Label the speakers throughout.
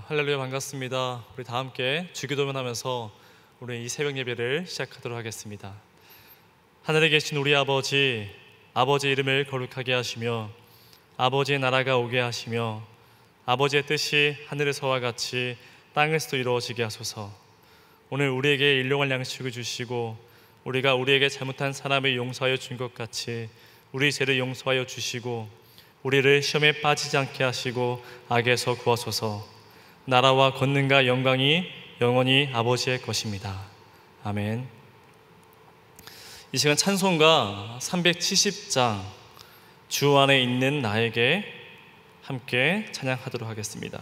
Speaker 1: 할렐루야, 반갑습니다. 우리 다 함께 주기도문하면서 우리 이 새벽 예배를 시작하도록 하겠습니다. 하늘에 계신 우리 아버지, 아버지 이름을 거룩하게 하시며 아버지의 나라가 오게 하시며 아버지의 뜻이 하늘에서와 같이 땅에서도 이루어지게 하소서. 오늘 우리에게 일용할 양식을 주시고 우리가 우리에게 잘못한 사람을 용서하여 준 것 같이 우리 죄를 용서하여 주시고 우리를 시험에 빠지지 않게 하시고 악에서 구하소서. 나라와 권능과 영광이 영원히 아버지의 것입니다. 아멘. 이 시간 찬송가 370장 주 안에 있는 나에게 함께 찬양하도록 하겠습니다.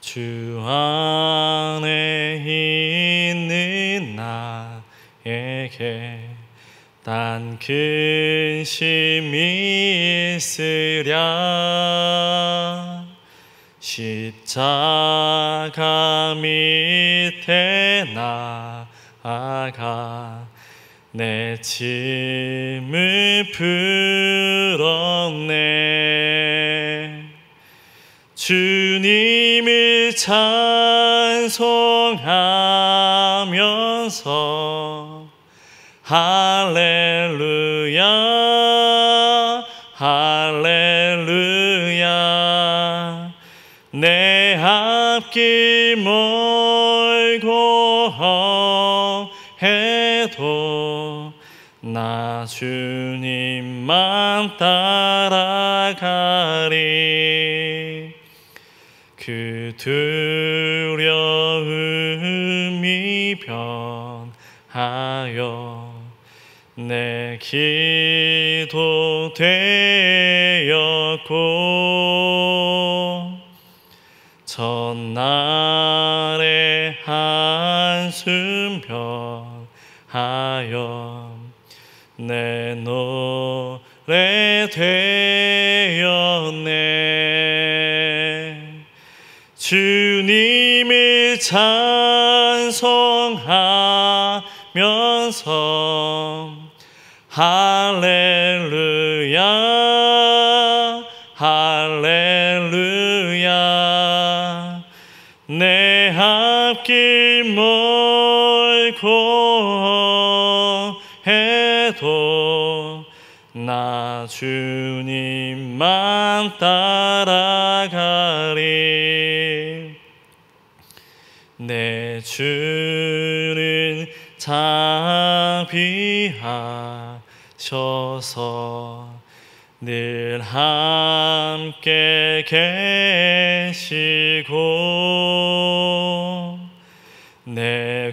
Speaker 1: 주 안에 있는 나에게 단 근심이 있으랴. 십자가 밑에 나아가 내 짐을 풀었네. 주님을 찬송하면서 할렐루야 할렐루야. 내 앞길 멀고 해도 나 주님만 따라가리. 그 두려움이 변하여 내 기도 되었고 전날의 한숨 변하여 내 노래 되었네. 주님을 찬송하면서 할렐루야 할렐루야. 내 앞길 멀고 해도 나 주님만 따라가리. 내 주는 자비하셔서 늘 함께 계시고 내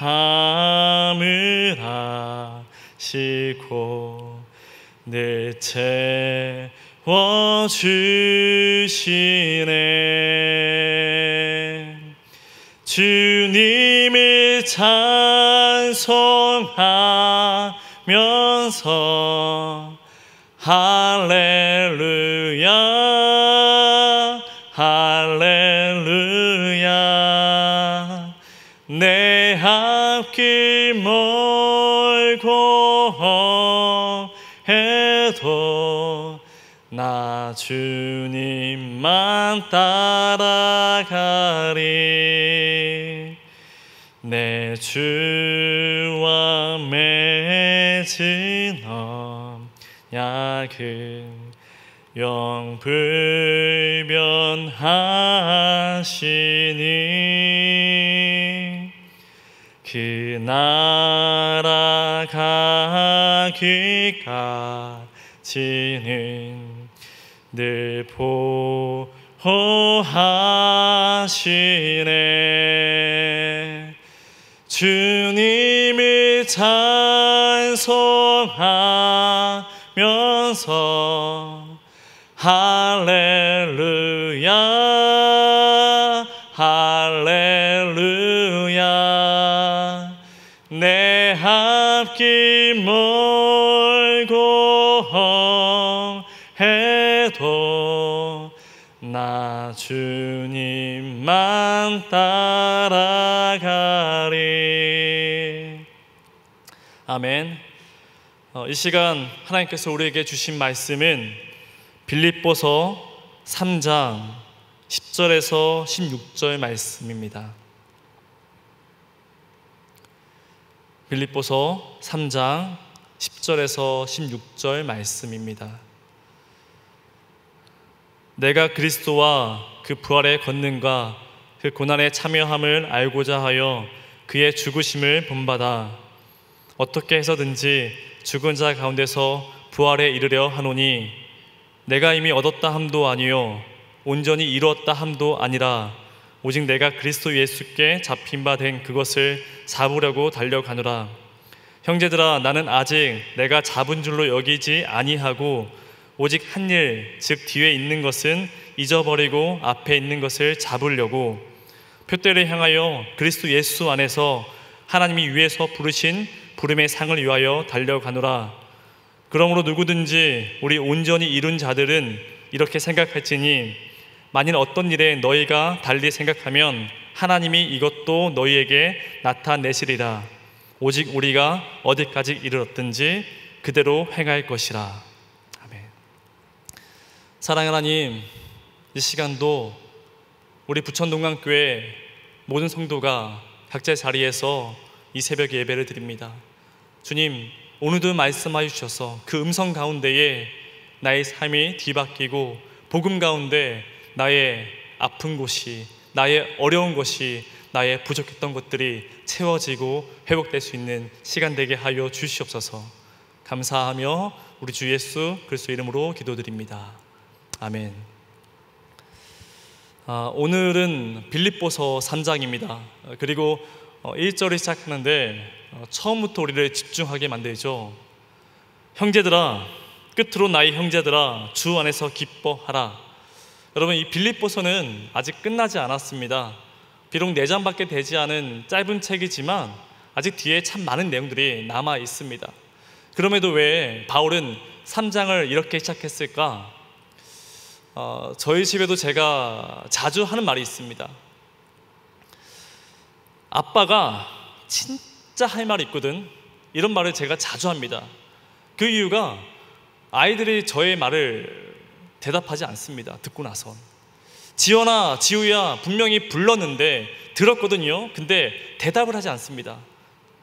Speaker 1: 궁핍함을 아시고 늘 채워주시네. 주님을 찬송하면서 할렐루야 할렐루야. 내 앞길 멀고 해도 나 주님만 따라가리. 내 주와 맺은 언약은 영불변하시니 그 나라 가기까지는 늘 보호하시네. 주님을 찬송하면서 할렐루야 할렐루야. 내 앞길 멀고 해도 나 주님만 따라가리. 아멘. 이 시간 하나님께서 우리에게 주신 말씀은 빌립보서 3장 10절에서 16절 말씀입니다. 빌립보서 3장 10절에서 16절 말씀입니다. 내가 그리스도와 그 부활의 권능과 그 고난에 참여함을 알고자 하여 그의 죽으심을 본받아 어떻게 해서든지 죽은 자 가운데서 부활에 이르려 하노니 내가 이미 얻었다 함도 아니요 온전히 이루었다 함도 아니라 오직 내가 그리스도 예수께 잡힌 바 된 그것을 잡으려고 달려가노라. 형제들아, 나는 아직 내가 잡은 줄로 여기지 아니하고 오직 한 일, 즉 뒤에 있는 것은 잊어버리고 앞에 있는 것을 잡으려고 표대를 향하여 그리스도 예수 안에서 하나님이 위에서 부르신 부름의 상을 위하여 달려가노라. 그러므로 누구든지 우리 온전히 이룬 자들은 이렇게 생각할지니 만일 어떤 일에 너희가 달리 생각하면 하나님이 이것도 너희에게 나타내시리라. 오직 우리가 어디까지 이르렀든지 그대로 행할 것이라. 아멘. 사랑하는 하나님, 이 시간도 우리 부천동강교회 모든 성도가 각자의 자리에서 이 새벽 예배를 드립니다. 주님, 오늘도 말씀하여 주셔서 그 음성 가운데에 나의 삶이 뒤바뀌고 복음 가운데 나의 아픈 곳이, 나의 어려운 것이, 나의 부족했던 것들이 채워지고 회복될 수 있는 시간 되게 하여 주시옵소서. 감사하며 우리 주 예수 그리스도 이름으로 기도드립니다. 아멘. 오늘은 빌립보서 3장입니다. 그리고 1절을 시작하는데 처음부터 우리를 집중하게 만들죠. 형제들아, 끝으로 나의 형제들아, 주 안에서 기뻐하라. 여러분, 이 빌립보서는 아직 끝나지 않았습니다. 비록 4장밖에 되지 않은 짧은 책이지만 아직 뒤에 참 많은 내용들이 남아 있습니다. 그럼에도 왜 바울은 3장을 이렇게 시작했을까? 저희 집에도 제가 자주 하는 말이 있습니다. 아빠가 진짜 할 말이 있거든, 이런 말을 제가 자주 합니다. 그 이유가 아이들이 저의 말을 대답하지 않습니다. 듣고 나선 지연아, 지우야 분명히 불렀는데 들었거든요. 근데 대답을 하지 않습니다.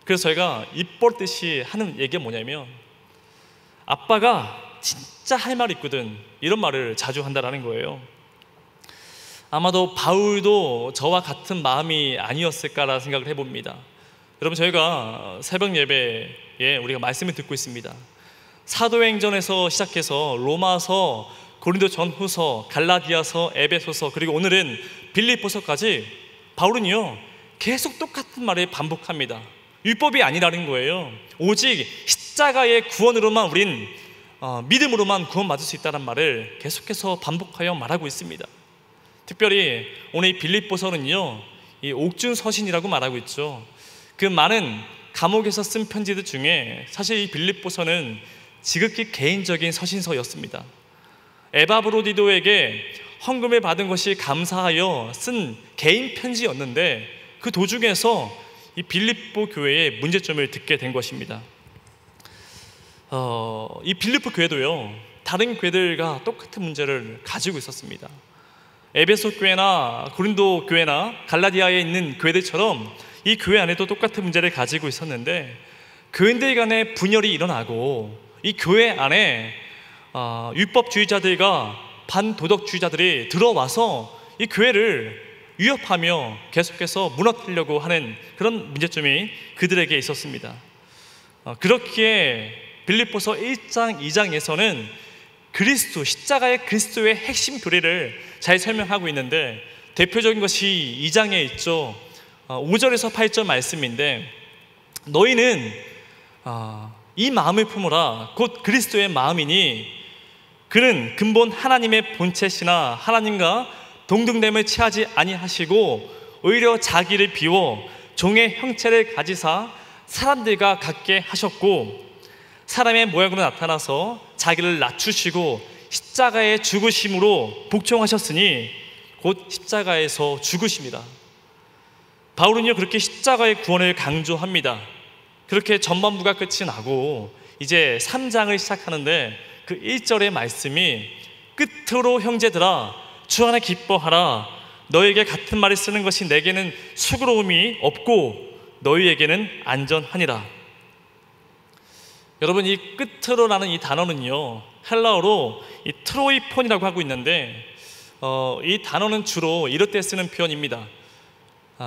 Speaker 1: 그래서 저희가 입 벌듯이 하는 얘기가 뭐냐면 아빠가 진짜 할 말이 있거든, 이런 말을 자주 한다라는 거예요. 아마도 바울도 저와 같은 마음이 아니었을까라는 생각을 해봅니다. 여러분, 저희가 새벽 예배에 우리가 말씀을 듣고 있습니다. 사도행전에서 시작해서 로마서, 고린도 전후서, 갈라디아서, 에베소서, 그리고 오늘은 빌립보서까지 바울은요 계속 똑같은 말을 반복합니다. 율법이 아니라는 거예요. 오직 십자가의 구원으로만 우린 믿음으로만 구원받을 수 있다는 말을 계속해서 반복하여 말하고 있습니다. 특별히 오늘 이 빌립보서는요 이 옥중서신이라고 말하고 있죠. 그 많은 감옥에서 쓴 편지들 중에 사실 이 빌립보서는 지극히 개인적인 서신서였습니다. 에바브로디도에게 헌금을 받은 것이 감사하여 쓴 개인 편지였는데 그 도중에서 이 빌립보 교회의 문제점을 듣게 된 것입니다. 이 빌립보 교회도요 다른 교회들과 똑같은 문제를 가지고 있었습니다. 에베소 교회나 고린도 교회나 갈라디아에 있는 교회들처럼 이 교회 안에도 똑같은 문제를 가지고 있었는데 교인들 간에 분열이 일어나고 이 교회 안에 율법주의자들과 반도덕주의자들이 들어와서 이 교회를 위협하며 계속해서 무너뜨리려고 하는 그런 문제점이 그들에게 있었습니다. 그렇기에 빌립보서 1장, 2장에서는 그리스도, 십자가의 그리스도의 핵심 교리를 잘 설명하고 있는데 대표적인 것이 2장에 있죠. 5절에서 8절 말씀인데 너희는 이 마음을 품으라. 곧 그리스도의 마음이니 그는 근본 하나님의 본체시나 하나님과 동등됨을 취하지 아니하시고 오히려 자기를 비워 종의 형체를 가지사 사람들과 같게 하셨고 사람의 모양으로 나타나서 자기를 낮추시고 십자가에 죽으심으로 복종하셨으니 곧 십자가에서 죽으십니다. 바울은요 그렇게 십자가의 구원을 강조합니다. 그렇게 전반부가 끝이 나고 이제 3장을 시작하는데 그 1절의 말씀이 끝으로 형제들아 주 안에 기뻐하라. 너에게 같은 말을 쓰는 것이 내게는 수고로움이 없고 너희에게는 안전하니라. 여러분, 이 끝으로라는 이 단어는요, 헬라어로 이 트로이폰이라고 하고 있는데 이 단어는 주로 이럴 때 쓰는 표현입니다.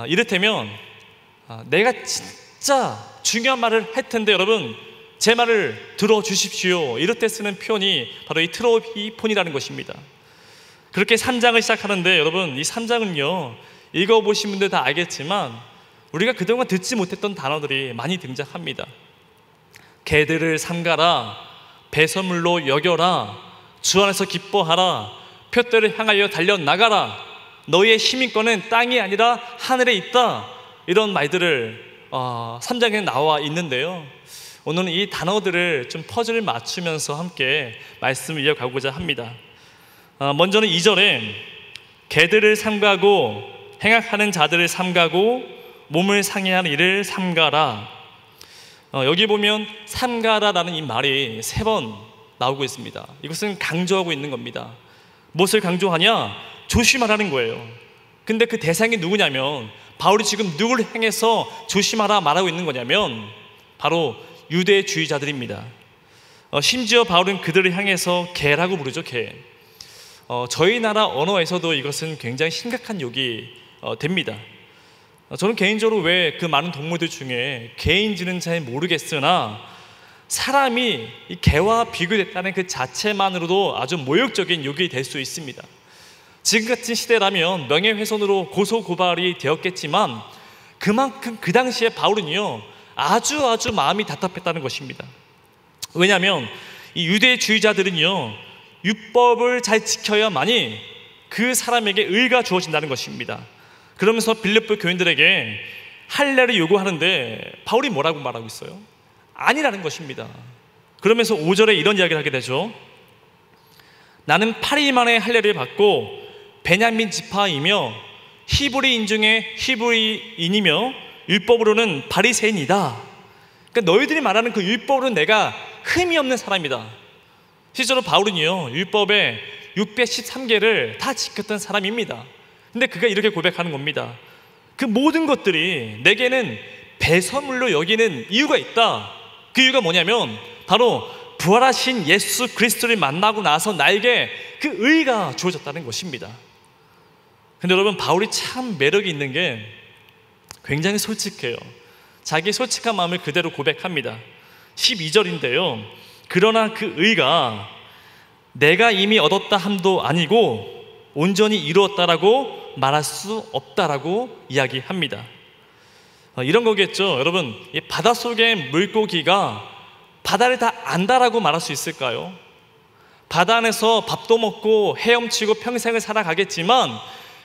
Speaker 1: 이를테면 내가 진짜 중요한 말을 할 텐데 여러분 제 말을 들어주십시오, 이럴 때 쓰는 표현이 바로 이 트로이폰이라는 것입니다. 그렇게 3장을 시작하는데 여러분, 이 3장은요 읽어보신 분들 다 알겠지만 우리가 그동안 듣지 못했던 단어들이 많이 등장합니다. 개들을 삼가라, 배설물로 여겨라, 주 안에서 기뻐하라, 표대를 향하여 달려나가라, 너희의 시민권은 땅이 아니라 하늘에 있다, 이런 말들을 3장에 나와 있는데요, 오늘은 이 단어들을 좀 퍼즐을 맞추면서 함께 말씀을 이어가고자 합니다. 먼저는 2절에 개들을 삼가고 행악하는 자들을 삼가고 몸을 상해하는 이를 삼가라. 여기 보면 삼가라라는 이 말이 3번 나오고 있습니다. 이것은 강조하고 있는 겁니다. 무엇을 강조하냐? 조심하라는 거예요. 근데 그 대상이 누구냐면 바울이 지금 누구를 향해서 조심하라 말하고 있는 거냐면 바로 유대주의자들입니다. 심지어 바울은 그들을 향해서 개라고 부르죠. 개. 저희 나라 언어에서도 이것은 굉장히 심각한 욕이 됩니다. 저는 개인적으로 왜 그 많은 동물들 중에 개인지는 잘 모르겠으나 사람이 이 개와 비교됐다는 그 자체만으로도 아주 모욕적인 욕이 될 수 있습니다. 지금 같은 시대라면 명예훼손으로 고소고발이 되었겠지만 그만큼 그 당시에 바울은요 아주 마음이 답답했다는 것입니다. 왜냐하면 이 유대주의자들은요 율법을 잘 지켜야만이 그 사람에게 의가 주어진다는 것입니다. 그러면서 빌립보 교인들에게 할례를 요구하는데 바울이 뭐라고 말하고 있어요? 아니라는 것입니다. 그러면서 5절에 이런 이야기를 하게 되죠. 나는 8일 만에 할례를 받고 베냐민 지파이며 히브리인 중에 히브리인이며 율법으로는 바리새인이다. 그러니까 너희들이 말하는 그 율법으로는 내가 흠이 없는 사람이다. 실제로 바울은요 율법의 613개를 다 지켰던 사람입니다. 근데 그가 이렇게 고백하는 겁니다. 그 모든 것들이 내게는 배설물로 여기는 이유가 있다. 그 이유가 뭐냐면 바로 부활하신 예수 그리스도를 만나고 나서 나에게 그 의가 주어졌다는 것입니다. 근데 여러분, 바울이 참 매력이 있는 게 굉장히 솔직해요. 자기 솔직한 마음을 그대로 고백합니다. 12절인데요 그러나 그 의가 내가 이미 얻었다 함도 아니고 온전히 이루었다라고 말할 수 없다라고 이야기합니다. 이런 거겠죠. 여러분, 이 바닷속의 물고기가 바다를 다 안다라고 말할 수 있을까요? 바다 안에서 밥도 먹고 헤엄치고 평생을 살아가겠지만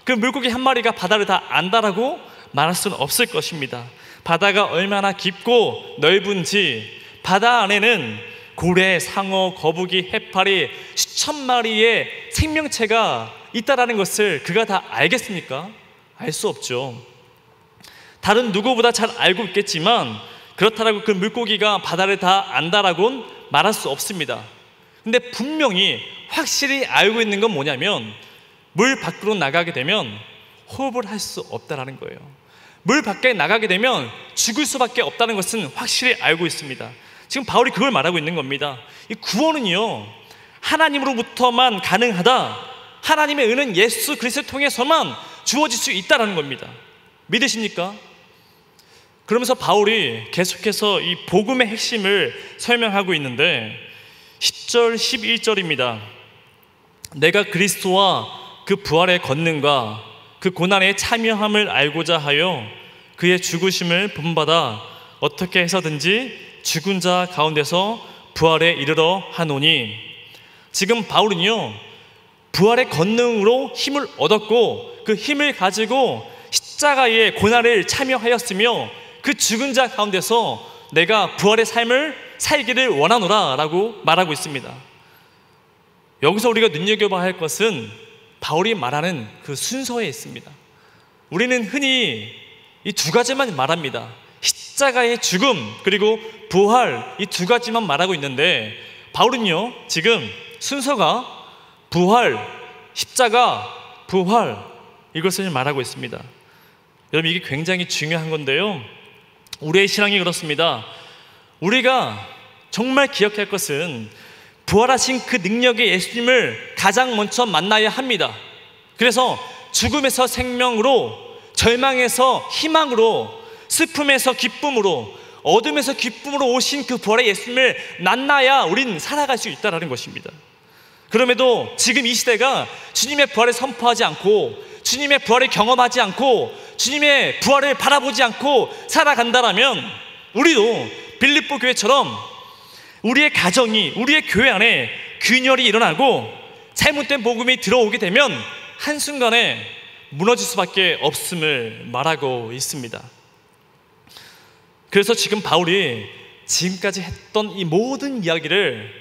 Speaker 1: 그 물고기 한 마리가 바다를 다 안다라고 말할 수는 없을 것입니다. 바다가 얼마나 깊고 넓은지, 바다 안에는 고래, 상어, 거북이, 해파리 수천 마리의 생명체가 있다라는 것을 그가 다 알겠습니까? 알 수 없죠. 다른 누구보다 잘 알고 있겠지만 그렇다라고 그 물고기가 바다를 다 안다라고는 말할 수 없습니다. 근데 분명히 확실히 알고 있는 건 뭐냐면 물 밖으로 나가게 되면 호흡을 할 수 없다라는 거예요. 물 밖에 나가게 되면 죽을 수밖에 없다는 것은 확실히 알고 있습니다. 지금 바울이 그걸 말하고 있는 겁니다. 이 구원은요 하나님으로부터만 가능하다. 하나님의 은은 예수 그리스도를 통해서만 주어질 수 있다는 겁니다. 믿으십니까? 그러면서 바울이 계속해서 이 복음의 핵심을 설명하고 있는데 10절 11절입니다. 내가 그리스도와 그 부활의 권능과 그 고난에 참여함을 알고자 하여 그의 죽으심을 본받아 어떻게 해서든지 죽은 자 가운데서 부활에 이르러 하노니. 지금 바울은요 부활의 권능으로 힘을 얻었고 그 힘을 가지고 십자가의 고난을 참여하였으며 그 죽은 자 가운데서 내가 부활의 삶을 살기를 원하노라 라고 말하고 있습니다. 여기서 우리가 눈여겨봐야 할 것은 바울이 말하는 그 순서에 있습니다. 우리는 흔히 이 두 가지만 말합니다. 십자가의 죽음 그리고 부활, 이 두 가지만 말하고 있는데 바울은요 지금 순서가 부활, 십자가, 부활 이것을 말하고 있습니다. 여러분 이게 굉장히 중요한 건데요, 우리의 신앙이 그렇습니다. 우리가 정말 기억해야 할 것은 부활하신 그 능력의 예수님을 가장 먼저 만나야 합니다. 그래서 죽음에서 생명으로, 절망에서 희망으로, 슬픔에서 기쁨으로, 어둠에서 기쁨으로 오신 그 부활의 예수님을 만나야 우린 살아갈 수 있다는 것입니다. 그럼에도 지금 이 시대가 주님의 부활을 선포하지 않고, 주님의 부활을 경험하지 않고, 주님의 부활을 바라보지 않고 살아간다라면 우리도 빌립보 교회처럼 우리의 가정이, 우리의 교회 안에 균열이 일어나고 잘못된 복음이 들어오게 되면 한순간에 무너질 수밖에 없음을 말하고 있습니다. 그래서 지금 바울이 지금까지 했던 이 모든 이야기를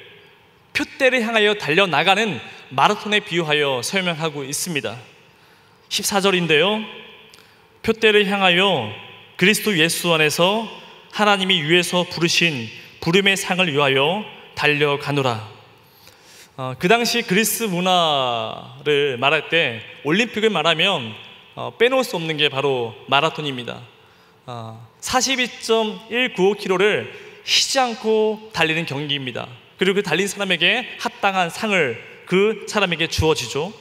Speaker 1: 표대를 향하여 달려나가는 마라톤에 비유하여 설명하고 있습니다. 14절인데요, 표대를 향하여 그리스도 예수 안에서 하나님이 위에서 부르신 부름의 상을 위하여 달려가노라. 그 당시 그리스 문화를 말할 때 올림픽을 말하면 빼놓을 수 없는 게 바로 마라톤입니다. 42.195km를 쉬지 않고 달리는 경기입니다. 그리고 그 달린 사람에게 합당한 상을 그 사람에게 주어지죠.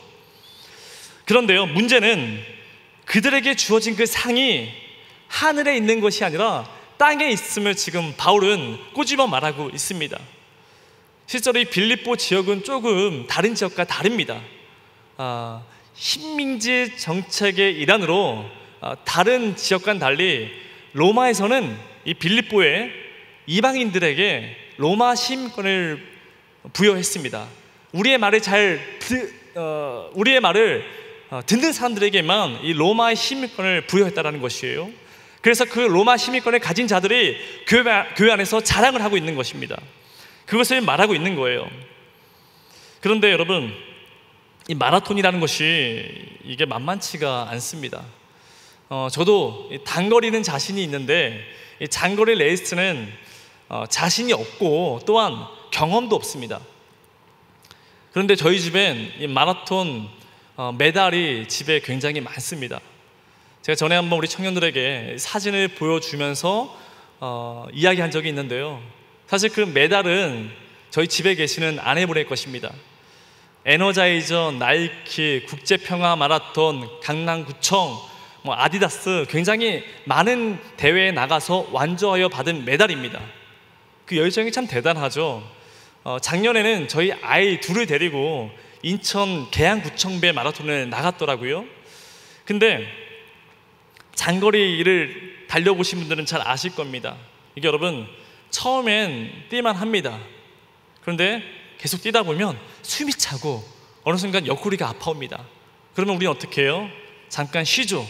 Speaker 1: 그런데요, 문제는 그들에게 주어진 그 상이 하늘에 있는 것이 아니라 땅에 있음을 지금 바울은 꼬집어 말하고 있습니다. 실제로 이 빌립보 지역은 조금 다른 지역과 다릅니다. 식민지 정책의 일환으로 다른 지역과는 달리 로마에서는 이 빌립보에 이방인들에게 로마 시민권을 부여했습니다. 우리의 말을 듣는 사람들에게만 이 로마의 시민권을 부여했다는 것이에요. 그래서 그 로마 시민권을 가진 자들이 교회 안에서 자랑을 하고 있는 것입니다. 그것을 말하고 있는 거예요. 그런데 여러분, 이 마라톤이라는 것이 이게 만만치가 않습니다. 저도 단거리는 자신이 있는데 이 장거리 레이스는 자신이 없고 또한 경험도 없습니다. 그런데 저희 집엔 이 마라톤 메달이 집에 굉장히 많습니다. 제가 전에 한번 우리 청년들에게 사진을 보여주면서 이야기한 적이 있는데요, 사실 그 메달은 저희 집에 계시는 아내분의 것입니다. 에너자이저, 나이키, 국제평화 마라톤, 강남구청, 아디다스 굉장히 많은 대회에 나가서 완주하여 받은 메달입니다. 그 열정이 참 대단하죠. 작년에는 저희 아이 둘을 데리고 인천 계양구청배 마라톤을 나갔더라고요. 근데 장거리를 달려보신 분들은 잘 아실 겁니다. 이게 여러분 처음엔 뛸만 합니다. 그런데 계속 뛰다 보면 숨이 차고 어느 순간 옆구리가 아파옵니다. 그러면 우리는 어떻게 해요? 잠깐 쉬죠.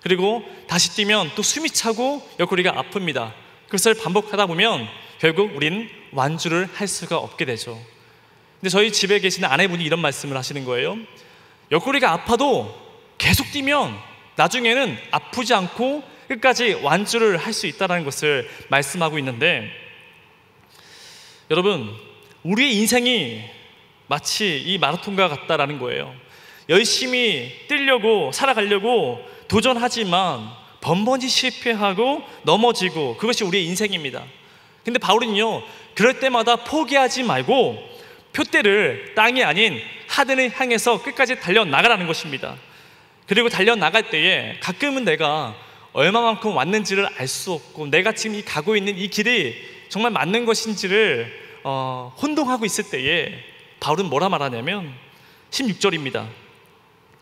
Speaker 1: 그리고 다시 뛰면 또 숨이 차고 옆구리가 아픕니다. 그것을 반복하다 보면 결국 우린 완주를 할 수가 없게 되죠. 근데 저희 집에 계시는 아내분이 이런 말씀을 하시는 거예요. 옆구리가 아파도 계속 뛰면 나중에는 아프지 않고 끝까지 완주를 할 수 있다는 것을 말씀하고 있는데, 여러분 우리의 인생이 마치 이 마라톤과 같다라는 거예요. 열심히 뛰려고 살아가려고 도전하지만 번번이 실패하고 넘어지고, 그것이 우리의 인생입니다. 근데 바울은요, 그럴 때마다 포기하지 말고 표대를 땅이 아닌 하늘을 향해서 끝까지 달려나가라는 것입니다. 그리고 달려나갈 때에 가끔은 내가 얼마만큼 왔는지를 알 수 없고, 내가 지금 가고 있는 이 길이 정말 맞는 것인지를 혼동하고 있을 때에 바울은 뭐라 말하냐면 16절입니다.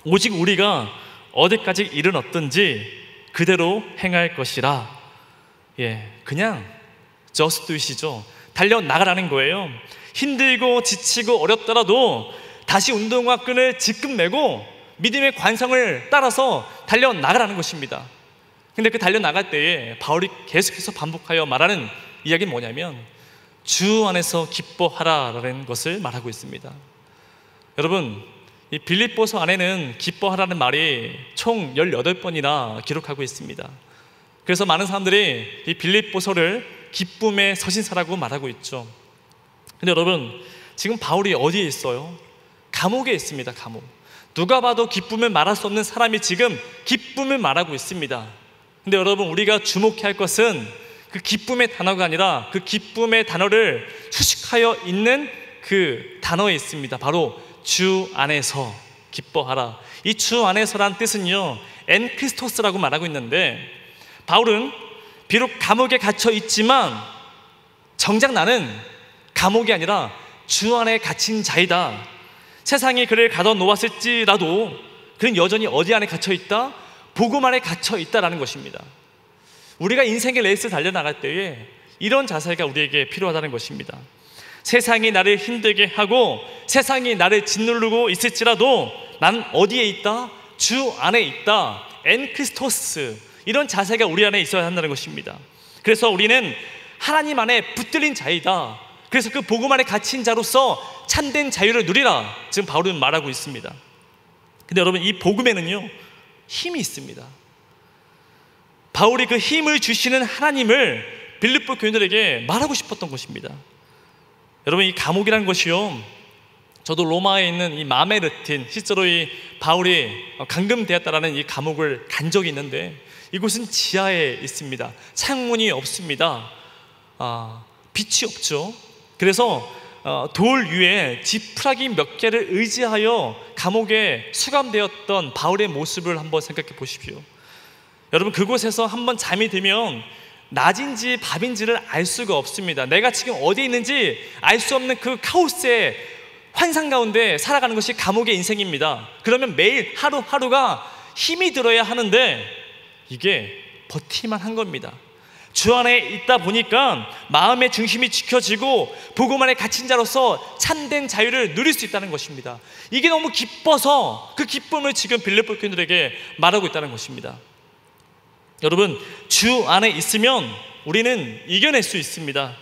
Speaker 1: 오직 우리가 어디까지 이르렀든지 그대로 행할 것이라. 그냥 just do it이죠. 달려나가라는 거예요. 힘들고 지치고 어렵더라도 다시 운동화 끈을 지금 메고 믿음의 관성을 따라서 달려나가라는 것입니다. 근데 그 달려나갈 때에 바울이 계속해서 반복하여 말하는 이야기는 뭐냐면 주 안에서 기뻐하라라는 것을 말하고 있습니다. 여러분, 이 빌립보서 안에는 기뻐하라는 말이 총 18번이나 기록하고 있습니다. 그래서 많은 사람들이 이 빌립보서를 기쁨의 서신서라고 말하고 있죠. 근데 여러분, 지금 바울이 어디에 있어요? 감옥에 있습니다. 감옥. 누가 봐도 기쁨을 말할 수 없는 사람이 지금 기쁨을 말하고 있습니다. 근데 여러분, 우리가 주목해야 할 것은 그 기쁨의 단어가 아니라 그 기쁨의 단어를 수식하여 있는 그 단어에 있습니다. 바로 주 안에서 기뻐하라. 이 주 안에서란 뜻은요, 엔크리스토스라고 말하고 있는데, 바울은 비록 감옥에 갇혀 있지만 정작 나는 감옥이 아니라 주 안에 갇힌 자이다. 세상이 그를 가둬놓았을지라도 그는 여전히 어디 안에 갇혀 있다? 복음 안에 갇혀 있다라는 것입니다. 우리가 인생의 레이스 달려나갈 때에 이런 자세가 우리에게 필요하다는 것입니다. 세상이 나를 힘들게 하고 세상이 나를 짓누르고 있을지라도 나는 어디에 있다? 주 안에 있다. 엔크리스토스. 이런 자세가 우리 안에 있어야 한다는 것입니다. 그래서 우리는 하나님 안에 붙들린 자이다. 그래서 그 복음 안에 갇힌 자로서 참된 자유를 누리라. 지금 바울은 말하고 있습니다. 근데 여러분, 이 복음에는요, 힘이 있습니다. 바울이 그 힘을 주시는 하나님을 빌립보 교인들에게 말하고 싶었던 것입니다. 여러분, 이 감옥이라는 것이요, 저도 로마에 있는 이 마메르틴, 실제로 이 바울이 감금되었다라는 이 감옥을 간 적이 있는데, 이곳은 지하에 있습니다. 창문이 없습니다. 빛이 없죠. 그래서 돌 위에 지푸라기 몇 개를 의지하여 감옥에 수감되었던 바울의 모습을 한번 생각해 보십시오. 여러분, 그곳에서 한번 잠이 들면 낮인지 밤인지를 알 수가 없습니다. 내가 지금 어디에 있는지 알 수 없는 그 카오스의 환상 가운데 살아가는 것이 감옥의 인생입니다. 그러면 매일 하루하루가 힘이 들어야 하는데 이게 버티만 한 겁니다. 주 안에 있다 보니까 마음의 중심이 지켜지고 복음 안에 갇힌 자로서 참된 자유를 누릴 수 있다는 것입니다. 이게 너무 기뻐서 그 기쁨을 지금 빌립보 교인들에게 말하고 있다는 것입니다. 여러분, 주 안에 있으면 우리는 이겨낼 수 있습니다.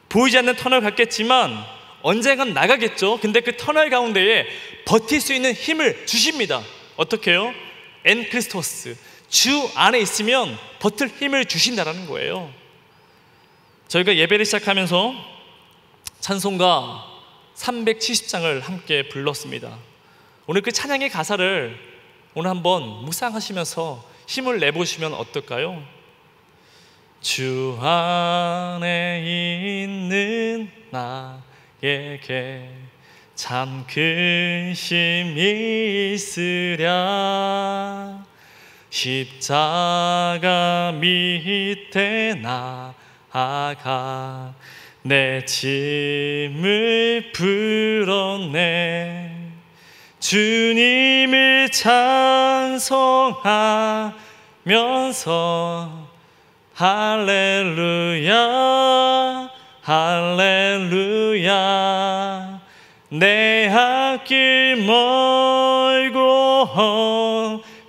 Speaker 1: 보이지 않는 터널 같겠지만 언젠간 나가겠죠. 근데 그 터널 가운데에 버틸 수 있는 힘을 주십니다. 어떻게 해요? 엔크리스토스. 주 안에 있으면 버틸 힘을 주신다라는 거예요. 저희가 예배를 시작하면서 찬송가 370장을 함께 불렀습니다. 오늘 그 찬양의 가사를 오늘 한번 묵상하시면서 힘을 내보시면 어떨까요? 주 안에 있는 나에게 참 큰 힘이 있으랴. 십자가 밑에 나아가 내 짐을 풀었네. 주님을 찬송하면서 할렐루야 할렐루야. 내 앞길 멀고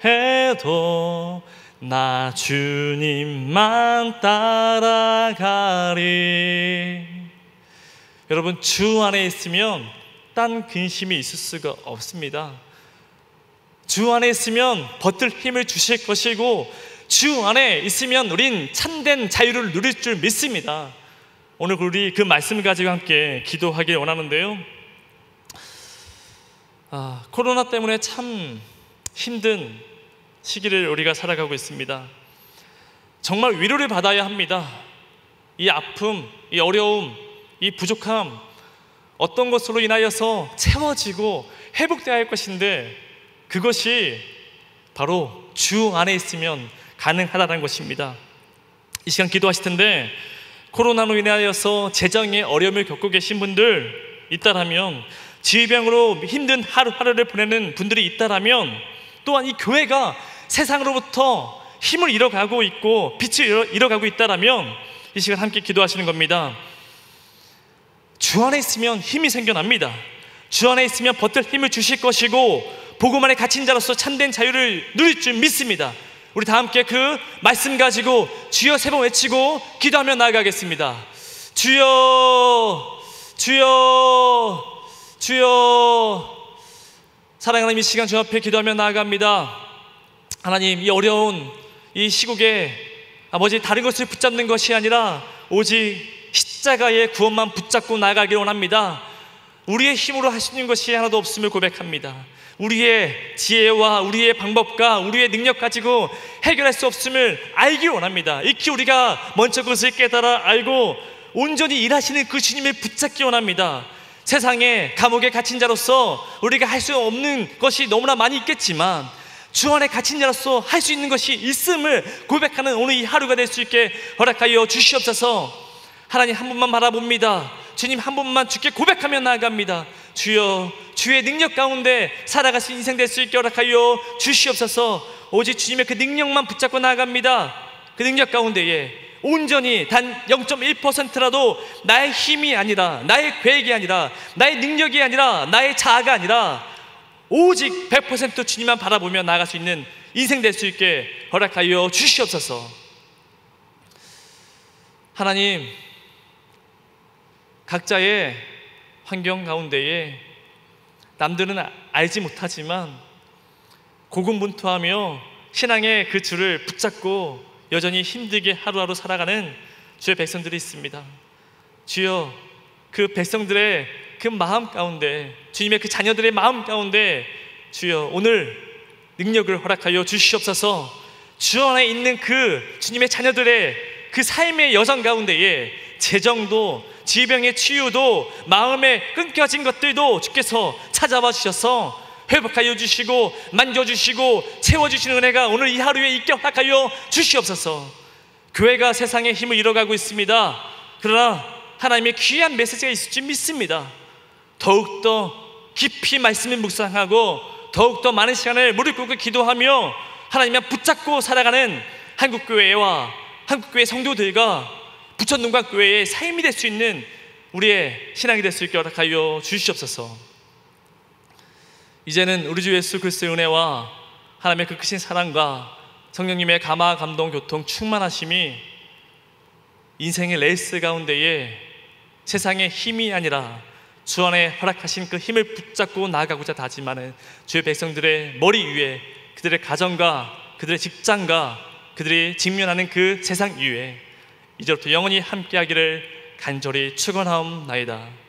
Speaker 1: 해도 나 주님만 따라가리. 여러분, 주 안에 있으면 딴 근심이 있을 수가 없습니다. 주 안에 있으면 버틸 힘을 주실 것이고 주 안에 있으면 우린 참된 자유를 누릴 줄 믿습니다. 오늘 우리 그 말씀을 가지고 함께 기도하길 원하는데요. 코로나 때문에 참 힘든 시기를 우리가 살아가고 있습니다. 정말 위로를 받아야 합니다. 이 아픔, 이 어려움, 이 부족함, 어떤 것으로 인하여서 채워지고 회복되어야 할 것인데 그것이 바로 주 안에 있으면 가능하다는 것입니다. 이 시간 기도하실 텐데 코로나로 인하여서 재정의 어려움을 겪고 계신 분들 있다라면, 지병으로 힘든 하루하루를 보내는 분들이 있다라면, 또한 이 교회가 세상으로부터 힘을 잃어가고 있고 빛을 잃어가고 있다라면 이 시간 함께 기도하시는 겁니다. 주 안에 있으면 힘이 생겨납니다. 주 안에 있으면 버틸 힘을 주실 것이고 복음 안에 갇힌 자로서 참된 자유를 누릴 줄 믿습니다. 우리 다 함께 그 말씀 가지고 주여 세 번 외치고 기도하며 나아가겠습니다. 주여 주여 주여. 사랑하는 이 시간 주 앞에 기도하며 나아갑니다. 하나님, 이 어려운 이 시국에 아버지, 다른 것을 붙잡는 것이 아니라 오직 십자가의 구원만 붙잡고 나아가길 원합니다. 우리의 힘으로 할 수 있는 것이 하나도 없음을 고백합니다. 우리의 지혜와 우리의 방법과 우리의 능력 가지고 해결할 수 없음을 알길 원합니다. 익히 우리가 먼저 그것을 깨달아 알고 온전히 일하시는 그 주님을 붙잡기 원합니다. 세상에 감옥에 갇힌 자로서 우리가 할 수 없는 것이 너무나 많이 있겠지만 주 안에 갇힌 자로서 할 수 있는 것이 있음을 고백하는 오늘 이 하루가 될 수 있게 허락하여 주시옵소서. 하나님, 한 분만 바라봅니다. 주님, 한 분만 주께 고백하며 나아갑니다. 주여, 주의 능력 가운데 살아갈 수 인생 될 수 있게 허락하여 주시옵소서. 오직 주님의 그 능력만 붙잡고 나아갑니다. 그 능력 가운데에 온전히 단 0.1%라도 나의 힘이 아니라, 나의 계획이 아니라, 나의 능력이 아니라, 나의 자아가 아니라 오직 100% 주님만 바라보며 나아갈 수 있는 인생 될 수 있게 허락하여 주시옵소서. 하나님, 각자의 환경 가운데에 남들은 알지 못하지만 고군분투하며 신앙의 그 줄을 붙잡고 여전히 힘들게 하루하루 살아가는 주의 백성들이 있습니다. 주여, 그 백성들의 그 마음 가운데, 주님의 그 자녀들의 마음 가운데 주여 오늘 능력을 허락하여 주시옵소서. 주 안에 있는 그 주님의 자녀들의 그 삶의 여정 가운데에 재정도, 질병의 치유도, 마음에 끊겨진 것들도 주께서 찾아와 주셔서 회복하여 주시고 만져주시고 채워주시는 은혜가 오늘 이 하루에 있게 허락하여 주시옵소서. 교회가 세상의 힘을 잃어가고 있습니다. 그러나 하나님의 귀한 메시지가 있을 줄 믿습니다. 더욱더 깊이 말씀을 묵상하고 더욱더 많은 시간을 무릎 꿇고 기도하며 하나님을 붙잡고 살아가는 한국교회와 한국교회 성도들과 부천동광교회의 삶이 될 수 있는 우리의 신앙이 될 수 있게 허락하여 주시옵소서. 이제는 우리 주 예수 그리스도의 은혜와 하나님의 그 크신 사랑과 성령님의 감화 감동 교통 충만하심이 인생의 레이스 가운데에 세상의 힘이 아니라 주 안에 허락하신 그 힘을 붙잡고 나아가고자 다짐하는 주의 백성들의 머리 위에 그들의 가정과 그들의 직장과 그들이 직면하는 그 세상 위에 이제부터 영원히 함께하기를 간절히 축원하옵나이다.